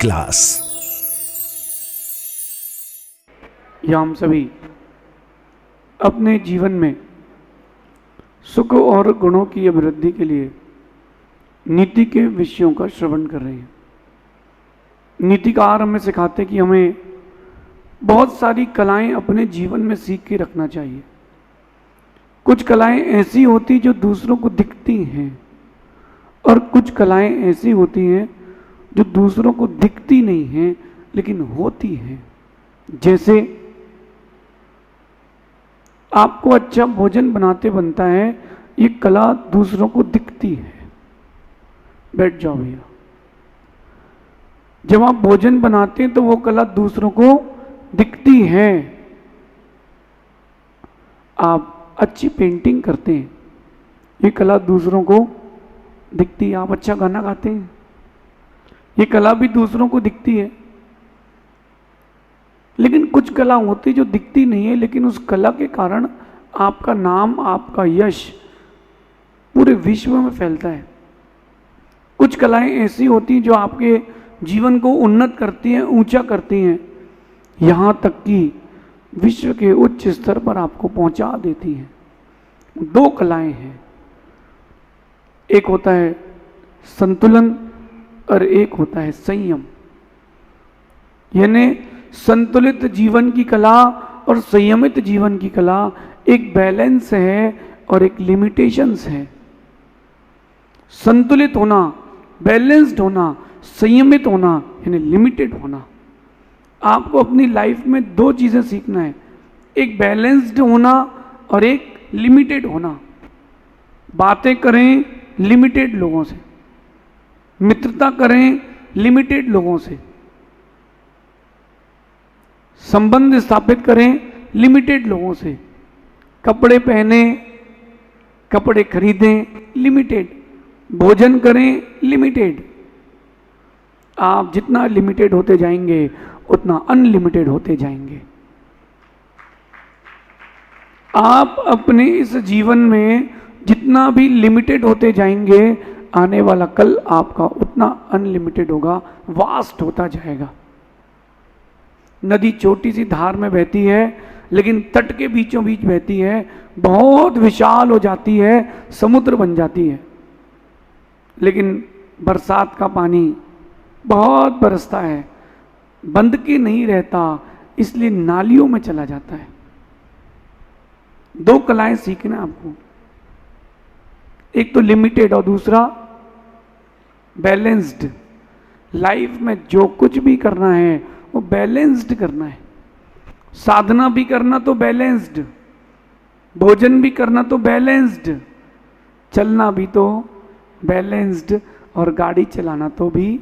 Class. या हम सभी अपने जीवन में सुख और गुणों की अभिवृद्धि के लिए नीति के विषयों का श्रवण कर रहे हैं। नीतिकार हमें सिखाते हैं कि हमें बहुत सारी कलाएं अपने जीवन में सीख के रखना चाहिए। कुछ कलाएं ऐसी होती जो दूसरों को दिखती हैं और कुछ कलाएं ऐसी होती हैं जो दूसरों को दिखती नहीं हैं लेकिन होती हैं। जैसे आपको अच्छा भोजन बनाते बनता है, ये कला दूसरों को दिखती है। बैठ जाओ भैया। जब आप भोजन बनाते हैं तो वो कला दूसरों को दिखती है। आप अच्छी पेंटिंग करते हैं, ये कला दूसरों को दिखती है। आप अच्छा गाना गाते हैं, ये कला भी दूसरों को दिखती है। लेकिन कुछ कला होती जो दिखती नहीं है, लेकिन उस कला के कारण आपका नाम, आपका यश पूरे विश्व में फैलता है। कुछ कलाएं ऐसी होती जो आपके जीवन को उन्नत करती हैं, ऊंचा करती हैं, यहां तक कि विश्व के उच्च स्तर पर आपको पहुंचा देती हैं। दो कलाएं हैं, एक होता है संतुलन और एक होता है संयम। यानी संतुलित जीवन की कला और संयमित जीवन की कला एक बैलेंस है और एक लिमिटेशंस है। संतुलित होना, बैलेंस्ड होना, संयमित होना यानी लिमिटेड होना। आपको अपनी लाइफ में दो चीजें सीखना है, एक बैलेंस्ड होना और एक लिमिटेड होना। बातें करें लिमिटेड लोगों से, मित्रता करें लिमिटेड लोगों से, संबंध स्थापित करें लिमिटेड लोगों से, कपड़े पहने, कपड़े खरीदें लिमिटेड, भोजन करें लिमिटेड। आप जितना लिमिटेड होते जाएंगे उतना अनलिमिटेड होते जाएंगे। आप अपने इस जीवन में जितना भी लिमिटेड होते जाएंगे, आने वाला कल आपका उतना अनलिमिटेड होगा, वास्ट होता जाएगा। नदी छोटी सी धार में बहती है लेकिन तट के बीचों बीच बहती है, बहुत विशाल हो जाती है, समुद्र बन जाती है। लेकिन बरसात का पानी बहुत बरसता है, बंद के नहीं रहता, इसलिए नालियों में चला जाता है। दो कलाएं सीखना आपको, एक तो लिमिटेड और दूसरा बैलेंस्ड। लाइफ में जो कुछ भी करना है वो बैलेंस्ड करना है। साधना भी करना तो बैलेंस्ड, भोजन भी करना तो बैलेंस्ड, चलना भी तो बैलेंस्ड और गाड़ी चलाना तो भी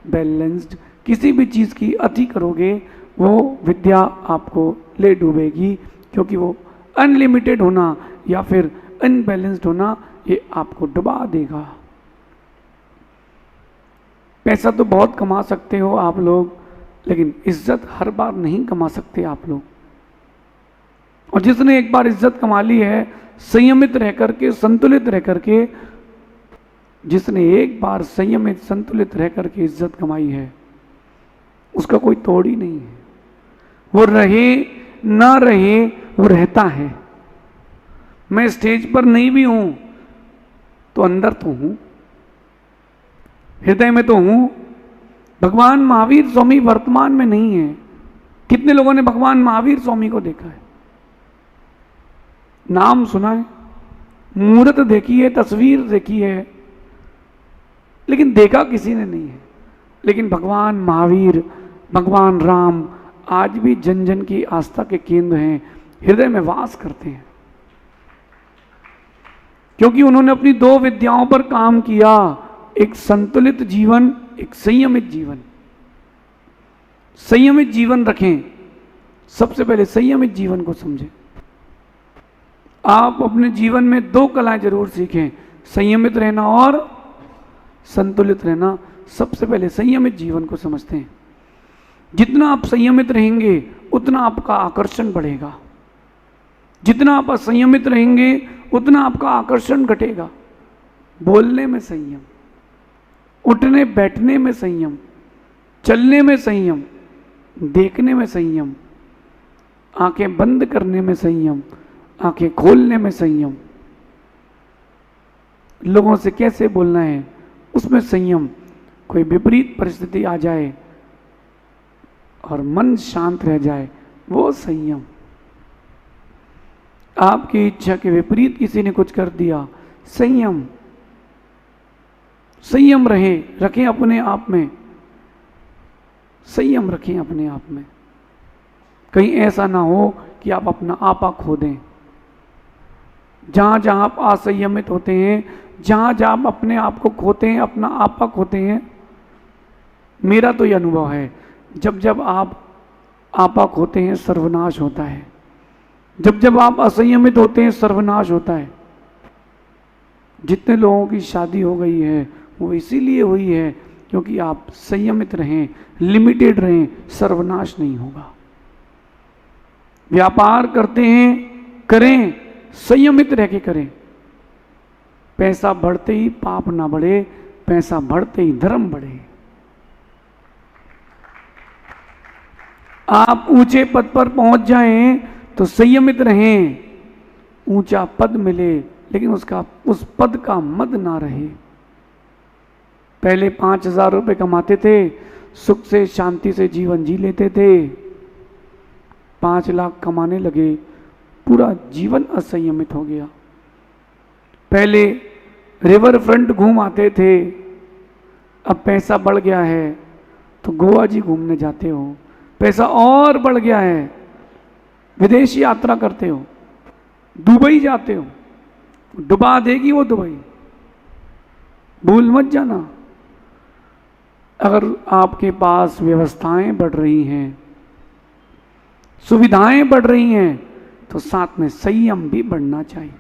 बैलेंस्ड। किसी भी चीज़ की अति करोगे वो विद्या आपको ले डूबेगी, क्योंकि वो अनलिमिटेड होना या फिर अनबैलेंस्ड होना ये आपको डुबा देगा। पैसा तो बहुत कमा सकते हो आप लोग, लेकिन इज्जत हर बार नहीं कमा सकते आप लोग। और जिसने एक बार इज्जत कमा ली है, संयमित रह करके, संतुलित रह करके, जिसने एक बार संयमित संतुलित रह करके इज्जत कमाई है, उसका कोई तोड़ ही नहीं है। वो रहे ना रहे, वो रहता है। मैं स्टेज पर नहीं भी हूं तो अंदर तो हूं, हृदय में तो हूं। भगवान महावीर स्वामी वर्तमान में नहीं है। कितने लोगों ने भगवान महावीर स्वामी को देखा है? नाम सुना है, मूर्त देखी है, तस्वीर देखी है, लेकिन देखा किसी ने नहीं है। लेकिन भगवान महावीर, भगवान राम आज भी जन जन की आस्था के केंद्र हैं, हृदय में वास करते हैं, क्योंकि उन्होंने अपनी दो विद्याओं पर काम किया, एक संतुलित जीवन, एक संयमित जीवन। संयमित जीवन रखें, सबसे पहले संयमित जीवन को समझें। आप अपने जीवन में दो कलाएं जरूर सीखें, संयमित रहना और संतुलित रहना। सबसे पहले संयमित जीवन को समझते हैं। जितना आप संयमित रहेंगे उतना आपका आकर्षण बढ़ेगा, जितना आप असंयमित रहेंगे उतना आपका आकर्षण घटेगा। बोलने में संयम, उठने बैठने में संयम, चलने में संयम, देखने में संयम, आंखें बंद करने में संयम, आंखें खोलने में संयम, लोगों से कैसे बोलना है उसमें संयम, कोई विपरीत परिस्थिति आ जाए और मन शांत रह जाए वो संयम, आपकी इच्छा के विपरीत किसी ने कुछ कर दिया, संयम। संयम रखें अपने आप में, संयम रखें अपने आप में। कहीं ऐसा ना हो कि आप अपना आपा खो दें। जहां जहां आप असंयमित होते हैं, जहां जहां आप अपने आप को खोते हैं, अपना आपा खोते हैं, मेरा तो यह अनुभव है, जब जब आप आपा खोते हैं सर्वनाश होता है। जब जब आप असंयमित होते हैं सर्वनाश होता है। जितने लोगों की शादी हो गई है वो इसीलिए हुई है क्योंकि आप संयमित रहें, लिमिटेड रहें, सर्वनाश नहीं होगा। व्यापार करते हैं, करें, संयमित रह के करें। पैसा बढ़ते ही पाप ना बढ़े, पैसा बढ़ते ही धर्म बढ़े। आप ऊंचे पद पर पहुंच जाएं तो संयमित रहें। ऊंचा पद मिले लेकिन उस पद का मद ना रहे। पहले 5,000 रुपये कमाते थे, सुख से शांति से जीवन जी लेते थे। 5 लाख कमाने लगे, पूरा जीवन असंयमित हो गया। पहले रिवर फ्रंट घूम आते थे, अब पैसा बढ़ गया है तो गोवा जी घूमने जाते हो। पैसा और बढ़ गया है, विदेश यात्रा करते हो, दुबई जाते हो। डुबा देगी वो दुबई, भूल मत जाना। अगर आपके पास व्यवस्थाएं बढ़ रही हैं, सुविधाएं बढ़ रही हैं, तो साथ में संयम भी बढ़ना चाहिए।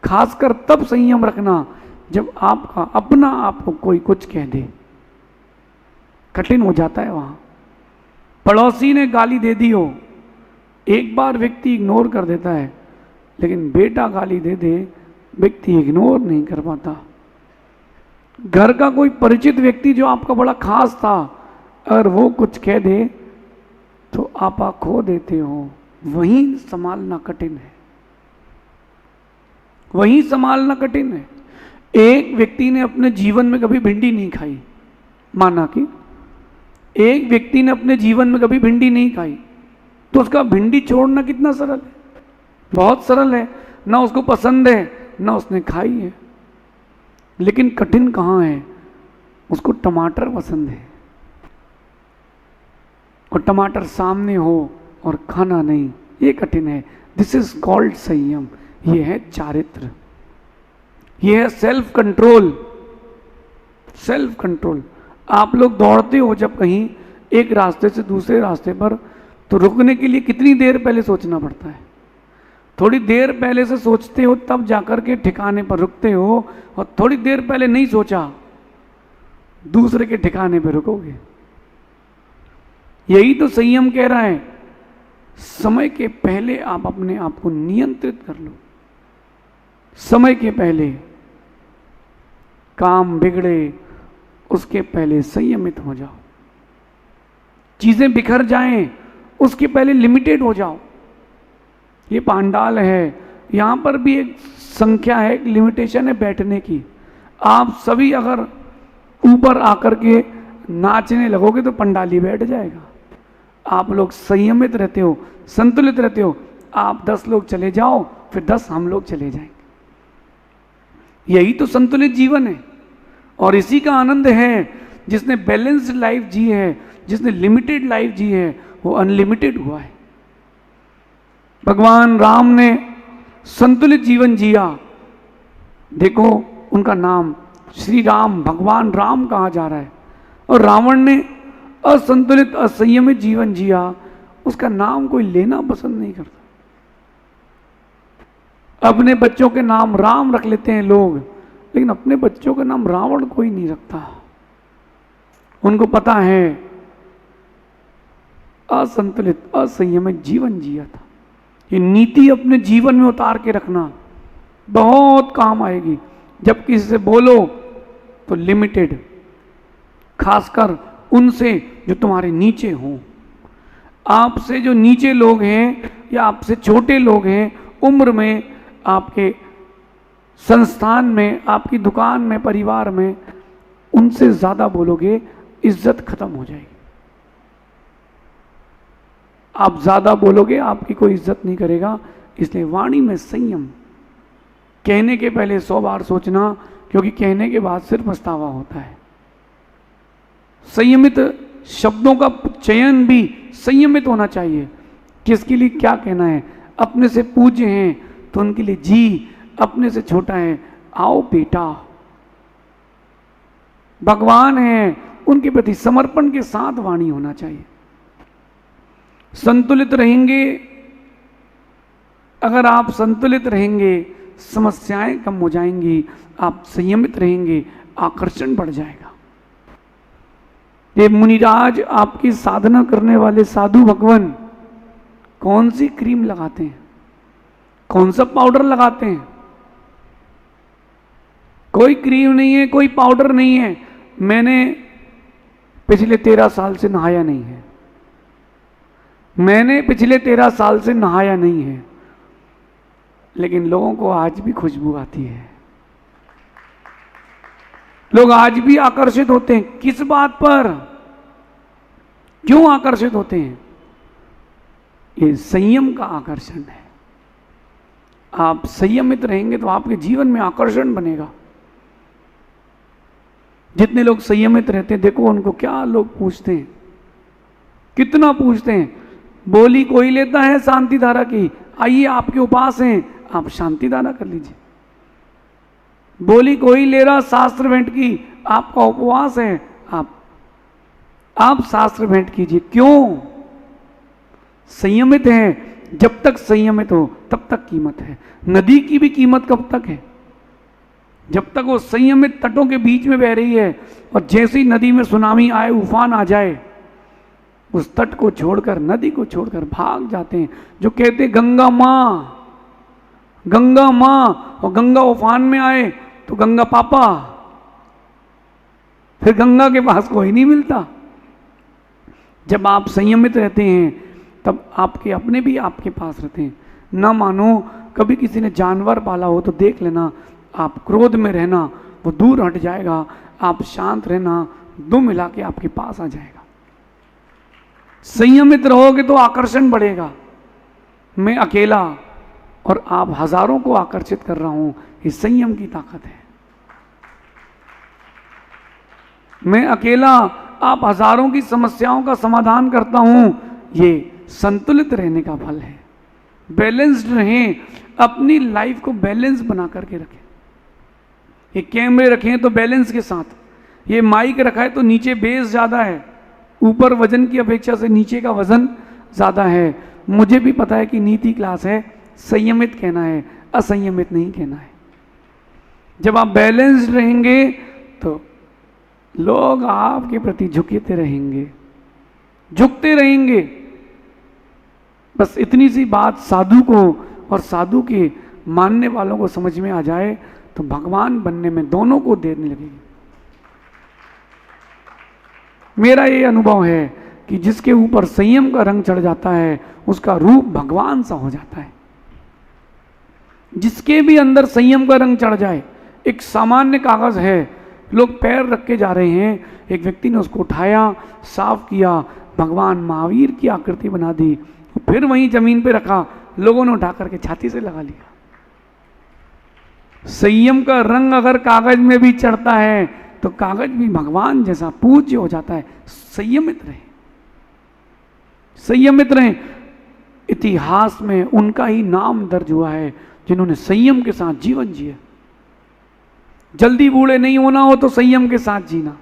खासकर तब संयम रखना जब आपका अपना आपको कोई कुछ कह दे, कठिन हो जाता है वहां। पड़ोसी ने गाली दे दी हो, एक बार व्यक्ति इग्नोर कर देता है, लेकिन बेटा गाली दे दे व्यक्ति इग्नोर नहीं कर पाता। घर का कोई परिचित व्यक्ति जो आपका बड़ा खास था, अगर वो कुछ कह दे तो आप खो देते हो। वहीं संभालना कठिन है, वहीं संभालना कठिन है। एक व्यक्ति ने अपने जीवन में कभी भिंडी नहीं खाई, माना कि एक व्यक्ति ने अपने जीवन में कभी भिंडी नहीं खाई, तो उसका भिंडी छोड़ना कितना सरल है, बहुत सरल है। ना उसको पसंद है ना उसने खाई है। लेकिन कठिन कहाँ है, उसको टमाटर पसंद है और टमाटर सामने हो और खाना नहीं, ये कठिन है। दिस इज कॉल्ड संयम। ये है चारित्र, ये है सेल्फ कंट्रोल। Self control. आप लोग दौड़ते हो जब कहीं एक रास्ते से दूसरे रास्ते पर, तो रुकने के लिए कितनी देर पहले सोचना पड़ता है। थोड़ी देर पहले से सोचते हो तब जाकर के ठिकाने पर रुकते हो, और थोड़ी देर पहले नहीं सोचा दूसरे के ठिकाने पर रुकोगे। यही तो संयम कह रहा है। समय के पहले आप अपने आप को नियंत्रित कर लो। समय के पहले काम बिगड़े उसके पहले संयमित हो जाओ। चीजें बिखर जाएं उसके पहले लिमिटेड हो जाओ। ये पांडाल है, यहां पर भी एक संख्या है, एक लिमिटेशन है बैठने की। आप सभी अगर ऊपर आकर के नाचने लगोगे तो पंडाली बैठ जाएगा। आप लोग संयमित रहते हो, संतुलित रहते हो। आप 10 लोग चले जाओ, फिर 10 हम लोग चले जाएंगे। यही तो संतुलित जीवन है, और इसी का आनंद है। जिसने बैलेंस्ड लाइफ जी है, जिसने लिमिटेड लाइफ जी है, वो अनलिमिटेड हुआ है। भगवान राम ने संतुलित जीवन जिया। देखो उनका नाम श्री राम, भगवान राम कहा जा रहा है। और रावण ने असंतुलित असंयमित जीवन जिया, उसका नाम कोई लेना पसंद नहीं करता। अपने बच्चों के नाम राम रख लेते हैं लोग, लेकिन अपने बच्चों का नाम रावण कोई नहीं रखता। उनको पता है असंतुलित असंयमित जीवन जिया था। ये नीति अपने जीवन में उतार के रखना बहुत काम आएगी। जब किसी से बोलो तो लिमिटेड, खासकर उनसे जो तुम्हारे नीचे हों। आपसे जो नीचे लोग हैं या आपसे छोटे लोग हैं उम्र में, आपके संस्थान में, आपकी दुकान में, परिवार में, उनसे ज़्यादा बोलोगे, इज्जत खत्म हो जाएगी। आप ज़्यादा बोलोगे, आपकी कोई इज्जत नहीं करेगा। इसलिए वाणी में संयम, कहने के पहले 100 बार सोचना, क्योंकि कहने के बाद सिर्फ पछतावा होता है। संयमित शब्दों का चयन भी संयमित होना चाहिए। किसके लिए क्या कहना है? अपने से पूज्य हैं तो उनके लिए जी, अपने से छोटा है आओ बेटा। भगवान है, उनके प्रति समर्पण के साथ वाणी होना चाहिए। संतुलित रहेंगे, अगर आप संतुलित रहेंगे समस्याएं कम हो जाएंगी। आप संयमित रहेंगे, आकर्षण बढ़ जाएगा। ये मुनिराज, आपकी साधना करने वाले साधु भगवान कौन सी क्रीम लगाते हैं, कौन सा पाउडर लगाते हैं? कोई क्रीम नहीं है, कोई पाउडर नहीं है। मैंने पिछले 13 साल से नहाया नहीं है। मैंने पिछले 13 साल से नहाया नहीं है, लेकिन लोगों को आज भी खुशबू आती है। लोग आज भी आकर्षित होते हैं। किस बात पर, क्यों आकर्षित होते हैं? ये संयम का आकर्षण है। आप संयमित रहेंगे तो आपके जीवन में आकर्षण बनेगा। जितने लोग संयमित रहते हैं, देखो उनको क्या लोग पूछते हैं, कितना पूछते हैं। बोली कोई लेता है शांति धारा की, आइए आपके उपास हैं, आप शांति धारा कर लीजिए। बोली कोई ले रहा शास्त्र भेंट की, आपका उपवास है, आप शास्त्र भेंट कीजिए। क्यों? संयमित है। जब तक संयमित हो तब तक कीमत है। नदी की भी कीमत कब तक है? जब तक वो संयमित तटों के बीच में बह रही है। और जैसे ही नदी में सुनामी आए, उफान आ जाए, उस तट को छोड़कर, नदी को छोड़कर भाग जाते हैं। जो कहते गंगा माँ, गंगा माँ, और गंगा उफान में आए तो गंगा पापा, फिर गंगा के पास कोई नहीं मिलता। जब आप संयमित रहते हैं तब आपके अपने भी आपके पास रहते हैं। ना मानो कभी किसी ने जानवर पाला हो तो देख लेना, आप क्रोध में रहना वो दूर हट जाएगा, आप शांत रहना, दो मिला के आपके पास आ जाएगा। संयमित रहोगे तो आकर्षण बढ़ेगा। मैं अकेला और आप हजारों को आकर्षित कर रहा हूं, ये संयम की ताकत है। मैं अकेला, आप हजारों की समस्याओं का समाधान करता हूं, ये संतुलित रहने का फल है। बैलेंस्ड रहें, अपनी लाइफ को बैलेंस बना करके रखें। ये कैमरे रखें तो बैलेंस के साथ, ये माइक रखा है तो नीचे बेस ज़्यादा है, ऊपर वजन की अपेक्षा से नीचे का वजन ज़्यादा है। मुझे भी पता है कि नीति क्लास है, संयमित कहना है, असंयमित नहीं कहना है। जब आप बैलेंस्ड रहेंगे तो लोग आपके प्रति झुकते रहेंगे, झुकते रहेंगे। बस इतनी सी बात साधु को और साधु के मानने वालों को समझ में आ जाए तो भगवान बनने में दोनों को देर नहीं लगेगी। मेरा ये अनुभव है कि जिसके ऊपर संयम का रंग चढ़ जाता है उसका रूप भगवान सा हो जाता है। जिसके भी अंदर संयम का रंग चढ़ जाए, एक सामान्य कागज है, लोग पैर रख के जा रहे हैं, एक व्यक्ति ने उसको उठाया, साफ किया, भगवान महावीर की आकृति बना दी, फिर वहीं जमीन पे रखा, लोगों ने उठा करके छाती से लगा लिया। संयम का रंग अगर कागज में भी चढ़ता है तो कागज भी भगवान जैसा पूज्य हो जाता है। संयमित रहे, संयमित रहे। इतिहास में उनका ही नाम दर्ज हुआ है जिन्होंने संयम के साथ जीवन जिया। जल्दी बूढ़े नहीं होना हो तो संयम के साथ जीना,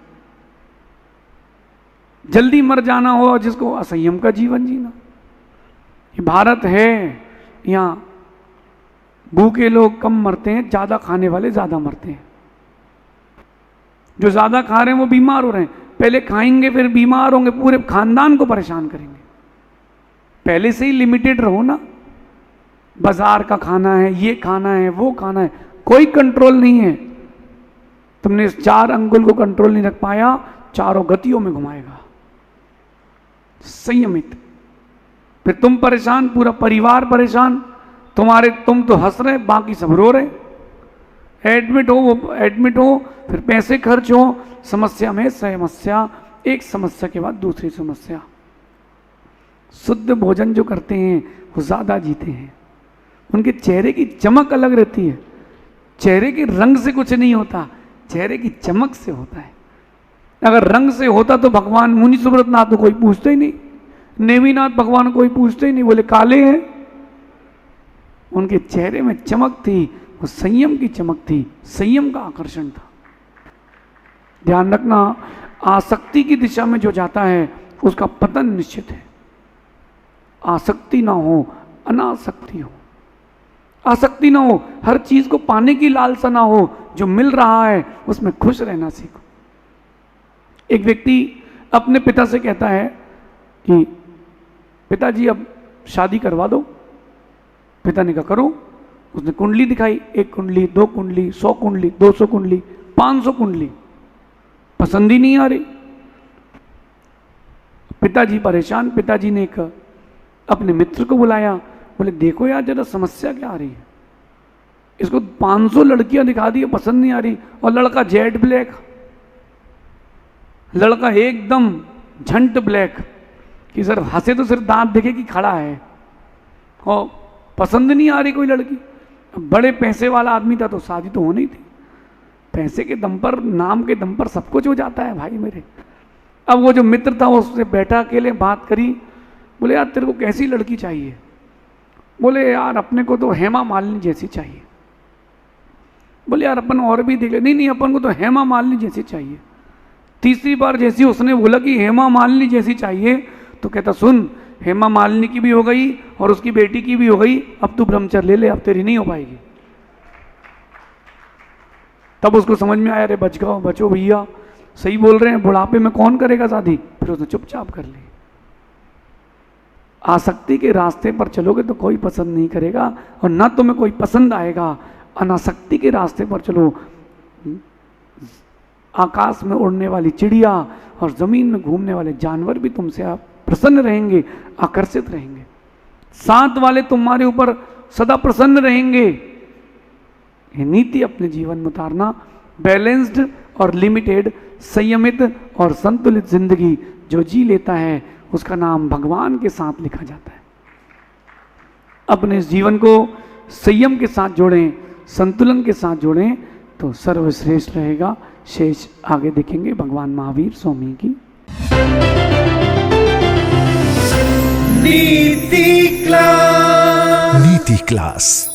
जल्दी मर जाना हो जिसको असंयम का जीवन जीना। ये भारत है, यहाँ भूखे लोग कम मरते हैं, ज़्यादा खाने वाले ज़्यादा मरते हैं। जो ज़्यादा खा रहे हैं वो बीमार हो रहे हैं। पहले खाएंगे फिर बीमार होंगे, पूरे खानदान को परेशान करेंगे। पहले से ही लिमिटेड रहो ना, बाजार का खाना है, ये खाना है, वो खाना है, कोई कंट्रोल नहीं है। तुमने इस 4 अंगुल को कंट्रोल नहीं रख पाया चारों गतियों में घुमाएगा। संयमित। फिर तुम परेशान, पूरा परिवार परेशान, तुम तो हंस रहे, बाकी सब रो रहे। एडमिट हो, वो एडमिट हो, फिर पैसे खर्च हो, समस्या में समस्या, एक समस्या के बाद दूसरी समस्या। शुद्ध भोजन जो करते हैं वो ज्यादा जीते हैं। उनके चेहरे की चमक अलग रहती है। चेहरे के रंग से कुछ नहीं होता, चेहरे की चमक से होता है। अगर रंग से होता तो भगवान मुनि सुब्रत नाथ तो कोई पूछते ही नहीं, नेमिनाथ भगवान कोई पूछते ही नहीं, बोले काले हैं। उनके चेहरे में चमक थी, वो संयम की चमक थी, संयम का आकर्षण था। ध्यान रखना, आसक्ति की दिशा में जो जाता है उसका पतन निश्चित है। आसक्ति ना हो, अनासक्ति हो। आसक्ति ना हो, हर चीज को पाने की लालसा ना हो, जो मिल रहा है उसमें खुश रहना सीखो। एक व्यक्ति अपने पिता से कहता है कि पिताजी अब शादी करवा दो। पिता ने कहा करो। उसने कुंडली दिखाई, 1 कुंडली, 2 कुंडली, 100 कुंडली, 200 कुंडली, 500 कुंडली, पसंद ही नहीं आ रही। पिताजी परेशान। पिताजी ने एक अपने मित्र को बुलाया, बोले देखो यार जरा समस्या क्या आ रही है, इसको 500 लड़कियां दिखा दी, पसंद नहीं आ रही, और लड़का जेट ब्लैक, लड़का एकदम झंट ब्लैक कि सर हंसे तो सिर्फ दांत देखे कि खड़ा है, और पसंद नहीं आ रही कोई लड़की। बड़े पैसे वाला आदमी था तो शादी तो होनी थी। पैसे के दम पर, नाम के दम पर सब कुछ हो जाता है भाई मेरे। अब वो जो मित्र था उससे बैठा, अकेले बात करी, बोले यार तेरे को कैसी लड़की चाहिए? बोले यार अपने को तो हेमा मालिनी जैसी चाहिए। बोले यार अपन और भी देख ले। नहीं नहीं, अपन को तो हेमा मालिनी जैसी चाहिए। तीसरी बार जैसी उसने बोला कि हेमा मालिनी जैसी चाहिए, तो कहता सुन, हेमा मालिनी की भी हो गई और उसकी बेटी की भी हो गई, अब तू ब्रह्मचर्य ले, अब तेरी नहीं हो पाएगी। तब उसको समझ में आया, अरे बचो भैया, सही बोल रहे हैं, बुढ़ापे में कौन करेगा शादी। फिर उसने चुपचाप कर ली। आसक्ति के रास्ते पर चलोगे तो कोई पसंद नहीं करेगा और ना तुम्हें कोई पसंद आएगा। अनासक्ति के रास्ते पर चलो, आकाश में उड़ने वाली चिड़िया और जमीन में घूमने वाले जानवर भी तुमसे प्रसन्न रहेंगे, आकर्षित रहेंगे। साथ वाले तुम्हारे ऊपर सदा प्रसन्न रहेंगे। ये नीति अपने जीवन में उतारना। बैलेंस्ड और लिमिटेड, संयमित और संतुलित जिंदगी जो जी लेता है उसका नाम भगवान के साथ लिखा जाता है। अपने इस जीवन को संयम के साथ जोड़ें, संतुलन के साथ जोड़ें तो सर्वश्रेष्ठ रहेगा। शेष आगे देखेंगे भगवान महावीर स्वामी की। नीति क्लास।